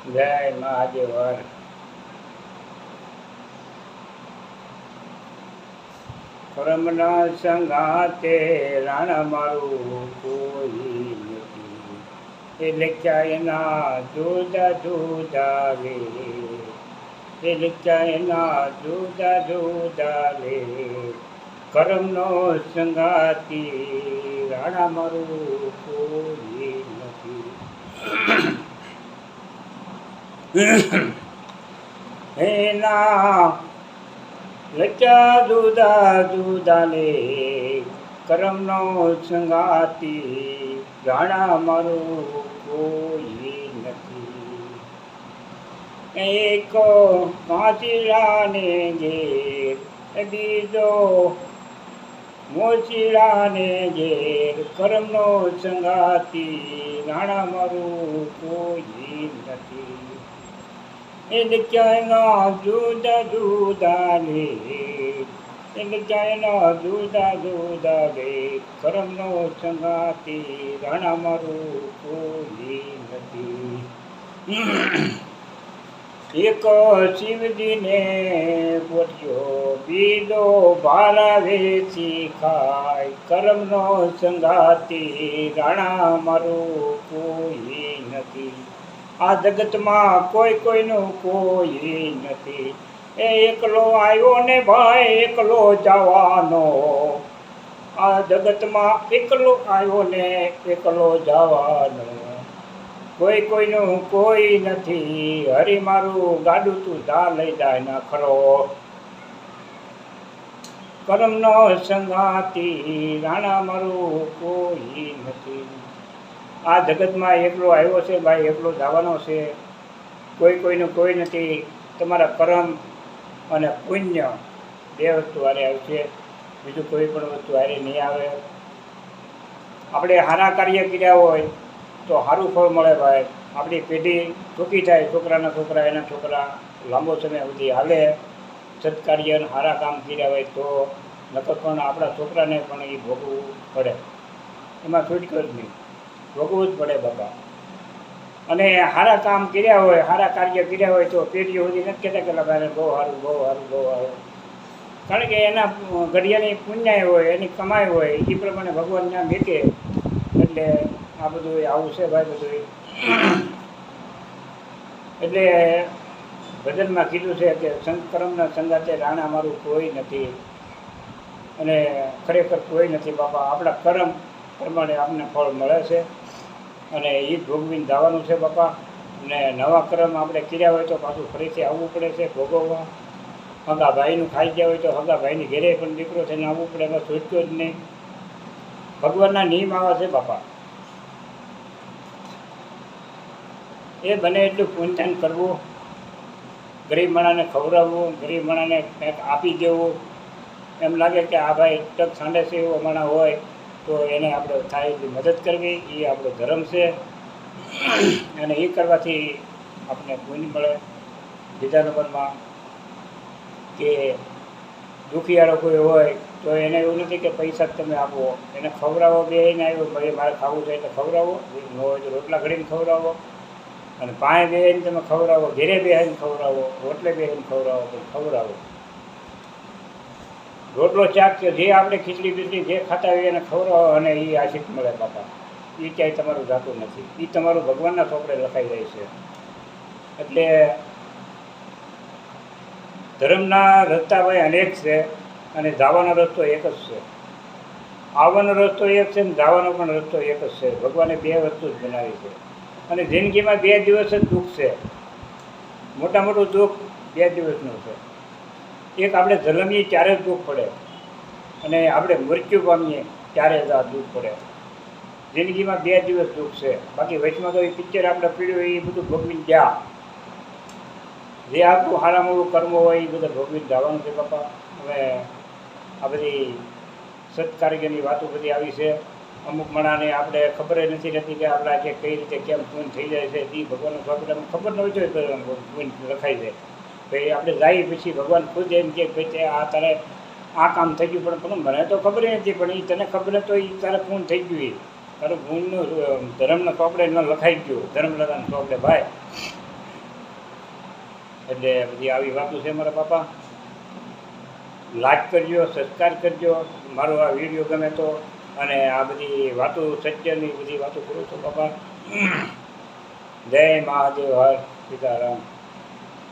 જય મહાદેવર. કરમના સંગાતે રાણા મારું કોઈ નથી, એટલે ક્યાંયના જુદા જુદા રે, એટલે ક્યાંયના જુદા જુદા રે. કરમનો સંગાતી રાણા મારું કોઈ નથી. એના લચ્ચા જુદા જુદા લે, કરમનો સંગાતી રાણા મારું કોઈ નથી. એક કાચીડાને ઘેર, બીજો મોચીડાને ઘેર, કરમનો સંગાતી રાણા મારું કોઈ નથી. એટલે ક્યાંયના જુદા જુદા લે, એટલે ક્યાંયના જુદા જુદા લે, કરમનો સંગાતી રાણા મારું કોઈ નથી. એક શિવજીને પોટ્યો, બીજો ભારા વેચી ખાય, કરમનો સંગાતી રાણા મારું કોઈ નથી. આ જગતમાં કોઈ કોઈનું કોઈ નથી. એ એકલો આવ્યો ને ભાઈ એકલો જવાનો, આ જગતમાં એકલો આવ્યો ને એકલો જવાનો. કોઈ કોઈનું કોઈ નથી, હરી મારું ગાડું તું જા લઈ જાય ના ખરો. કરમનો સંગાતી રાણા મારું કોઈ નથી. આ જગતમાં એકલો આવ્યો છે ભાઈ, એકલો જવાનો છે. કોઈ કોઈનું કોઈ નથી. તમારા કર્મ અને પુણ્ય બે વસ્તુ હારે આવશે, બીજું કોઈ પણ વસ્તુ હારે નહીં આવે. આપણે સારા કાર્ય કર્યા હોય તો સારું ફળ મળે ભાઈ. આપણી પેઢી ટૂંકી થાય, છોકરાના છોકરા એના છોકરા લાંબો સમય સુધી હાલે. સત્કાર્ય અને સારા કામ કર્યા હોય તો, નકર પણ આપણા છોકરાને પણ એ ભોગવવું પડે, એમાં છૂટકો જ નહીં, ભોગવવું જ પડે બાપા. અને સારા કામ કર્યા હોય, સારા કાર્ય કર્યા હોય તો પેઢીઓ સુધી નથી કહેતા કે ભાઈ બહુ સારું બહુ સારું બહુ સારું. કારણ કે એના ઘડિયાની પુણ્યાય હોય, એની કમાઈ હોય, એ પ્રમાણે ભગવાન ત્યાં મેકે. એટલે આ બધું આવું છે ભાઈ બધું. એટલે ભજનમાં કીધું છે કે સંકરમના સંગાતે રાણા મારું કોઈ નથી. અને ખરેખર કોઈ નથી બાપા. આપણા કર્મ પ્રમાણે આપણને ફળ મળે છે અને એ જ ભોગવીને જવાનું છે બાપા. અને નવા કર્મ આપણે કર્યા હોય તો પાછું ફરીથી આવવું પડે છે ભોગવવા. હગા ભાઈનું ખાઈ ગયા હોય તો હગા ભાઈની ઘેરે પણ દીકરો થઈને આવવું પડે, એમાં છૂટક્યો જ નહીં. ભગવાનના નિયમ આવા છે બાપા. એ બને એટલું પુણ્યદાન કરવું, ગરીબ માણાને ખવડાવવું, ગરીબ માણાને કંઈક આપી દેવું. એમ લાગે કે આ ભાઈ ટક સાંડે છે એવો માણા હોય તો એને આપણે થાય એટલી મદદ કરવી, એ આપણો ધર્મ છે. અને એ કરવાથી આપણને પુણ્ય મળે. બીજા નંબરમાં કે દુખિયારો કોઈ હોય તો એને એવું નથી કે પૈસા જ તમે આપો, એને ખવડાવો. બે એને આવ્યો ભાઈ મારે ખાવું છે એટલે ખવડાવો, ન હોય તો રોટલા ઘડીને ખવડાવો. અને પાણી બેહીને તમે ખવડાવો, ઘેરે બેહીને ખવડાવો, રોટલે બેહીને ખવડાવો તો ખવડાવો. રોટલો શાક કે જે આપણે ખીચડી બીચડી જે ખાતા હોય એને ખવડાવો અને એ આશીષ મળે બાપા. એ ક્યાંય તમારું જાતું નથી, એ તમારું ભગવાનના ચોપડે લખાઈ જાય છે. એટલે ધર્મના રસ્તા ભાઈ અનેક છે અને જવાનો રસ્તો એક જ છે. આવવાનો રસ્તો એક છે ને જવાનો પણ રસ્તો એક જ છે. ભગવાને બે વસ્તુ જ બનાવી છે. અને જિંદગીમાં બે દિવસ જ દુઃખ છે. મોટા મોટું દુઃખ બે દિવસનું છે. એક આપણે જન્મીએ ત્યારે જ દુઃખ પડે અને આપણે મૃત્યુ પામીએ ત્યારે જ આ દુઃખ પડે. જિંદગીમાં બે દિવસ દુઃખ છે. બાકી વચમાં તો એ પિક્ચર આપણે પીડ્યું એ બધું ભોગવીને ગયા. જે આપણું સારામાં કર્મો હોય એ બધા ભોગવીને જવાનું છે બાપા. હવે આ બધી સત્કાર્યની વાતો બધી આવી છે. અમુક મણાને આપણે ખબર નથી રહેતી કે આપણા કે કઈ રીતે કેમ પૂન થઈ જાય છે. એ ભગવાનનો સ્વાગત ખબર ન હોય તો પૂન લખાઈ જાય. ભાઈ આપણે જાય પછી ભગવાન ખુદ એમ કે ભાઈ આ તારે આ કામ થઈ ગયું, પણ મને તો ખબર નથી, પણ એ તને ખબર તો એ તારે પૂન થઈ ગયું. એ તારું પૂનનું ધર્મના ચોપડે ન લખાઈ ગયું, ધર્મલતાના ચોપડે ભાઈ. એટલે બધી આવી વાતો છે મારા બાપા. લાઈક કરજો, સબસ્ક્રાઈબ કરજો, મારો આ વિડીયો ગમે તો, અને આ બધી વાતો સત્યની બધી વાતો કરું છું બાપા. જય મહાદેવ, હર સીતારામ.